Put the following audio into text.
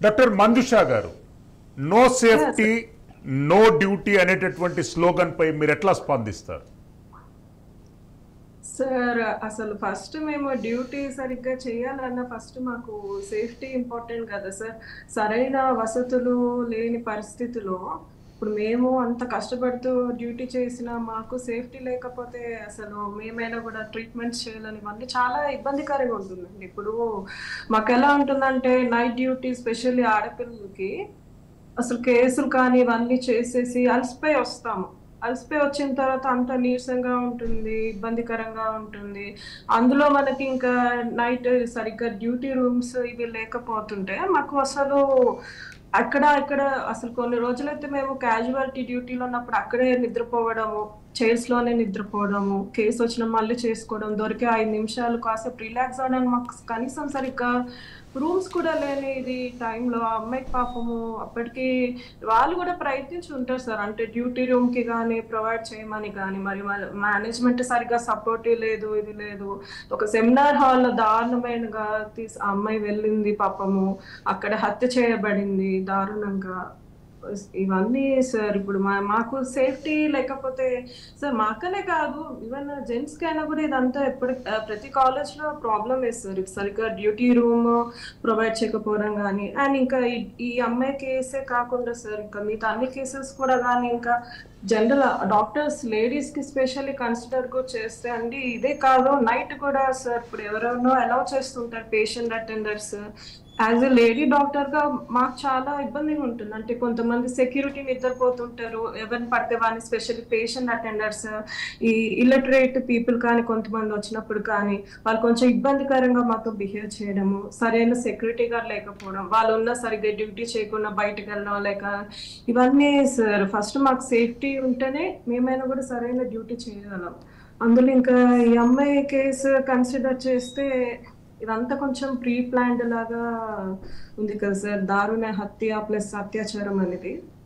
Doctor Manjusha గారు, no safety sir. No duty అనేటటువంటి slogan పై మీరు ఎట్లా స్పందిస్తారు? సార్ అసలు ఫస్ట్ మేము డ్యూటీ సరిగ్గా చేయాలన్నా ఫస్ట్ మాకు సేఫ్టీ ఇంపార్టెంట్ కదా సార్. సరైన వసతులు లేని పరిస్థితిలో ఇప్పుడు మేము అంత కష్టపడుతూ డ్యూటీ చేసినా మాకు సేఫ్టీ లేకపోతే అసలు మేమైనా కూడా ట్రీట్మెంట్స్ చేయాలని ఇవన్నీ చాలా ఇబ్బందికరంగా ఉంటుందండి. ఇప్పుడు మాకు ఎలా ఉంటుందంటే నైట్ డ్యూటీ స్పెషల్లీ ఆడపిల్లలకి అసలు కేసులు కానీ ఇవన్నీ చేసేసి అలసిపోయి వస్తాము. అలసిపోయి వచ్చిన తర్వాత అంత నీరసంగా ఉంటుంది, ఇబ్బందికరంగా ఉంటుంది. అందులో మనకి ఇంకా నైట్ సరిగ్గా డ్యూటీ రూమ్స్ ఇవి లేకపోతుంటే మాకు అసలు అక్కడ ఇక్కడ అసలు కొన్ని రోజులైతే మేము క్యాజువాలిటీ డ్యూటీలో ఉన్నప్పుడు అక్కడే నిద్రపోవడము, చైర్స్ లోనే నిద్రపోవడము, కేసు వచ్చిన మళ్ళీ చేసుకోవడం, దొరికే 5 నిమిషాలు కాసేపు రిలాక్స్ అవడానికి మాకు కనీసం సరిగ్గా రూమ్స్ కూడా లేని ఇది టైంలో ఆ అమ్మాయికి పాపము అప్పటికి వాళ్ళు కూడా ప్రయత్నించి ఉంటారు సార్. అంటే డ్యూటీ రూమ్ కి కానీ ప్రొవైడ్ చేయమని కానీ మరి మేనేజ్మెంట్ సరిగ్గా సపోర్ట్ లేదు, ఇది లేదు. ఒక సెమినార్ హాల్ దారుణమైనగా ఆ అమ్మాయి వెళ్ళింది పాపము, అక్కడ హత్య చేయబడింది దారుణంగా. ఇవన్నీ సార్ ఇప్పుడు మాకు సేఫ్టీ లేకపోతే సార్ మాకనే కాదు ఈవెన్ జెంట్స్ కైనా కూడా ఇదంతా ఎప్పుడు ప్రతి కాలేజ్ లో ప్రాబ్లమ్ సార్. సరిగ్గా డ్యూటీ రూమ్ ప్రొవైడ్ చేయకపోవడం కానీ అండ్ ఇంకా ఈ అమ్మాయి కేసే కాకుండా సార్ ఇంకా మిగతా అన్ని కేసెస్ కూడా కానీ ఇంకా జనరల్ డాక్టర్స్ లేడీస్ కి స్పెషల్లీ కన్సిడర్ కూడా చేస్తే అండి ఇదే కాదు నైట్ కూడా సార్ ఇప్పుడు ఎవరెవరినో అలౌ చేస్తుంటారు patient attenders. As a lady doctor గా మాకు చాలా ఇబ్బందిగా ఉంటుంది. అంటే కొంతమంది సెక్యూరిటీ నిద్రపోతుంటారు, ఎవరిని పడితే వాళ్ళని స్పెషల్లీ పేషెంట్ అటెండర్స్ ఈ ఇల్లటరేట్ పీపుల్ కానీ కొంతమంది వచ్చినప్పుడు కానీ వాళ్ళు కొంచెం ఇబ్బందికరంగా మాతో బిహేవ్ చేయడము, సరైన సెక్యూరిటీ గార్డ్ లేకపోవడం, వాళ్ళు ఉన్న సరిగ్గా డ్యూటీ చేయకుండా బయటకు వెళ్ళడం లేక ఇవన్నీ సార్. ఫస్ట్ మాకు సేఫ్టీ ఉంటేనే మేమైనా కూడా సరైన డ్యూటీ చేయగలం. అందులో ఇంకా ఈ అమ్మాయి కేసు కన్సిడర్ చేస్తే ఇదంతా కొంచెం ప్రీ ప్లాన్డ్ లాగా ఉంది కదా సార్. దారుణ హత్య ప్లస్ అత్యాచారం అనేది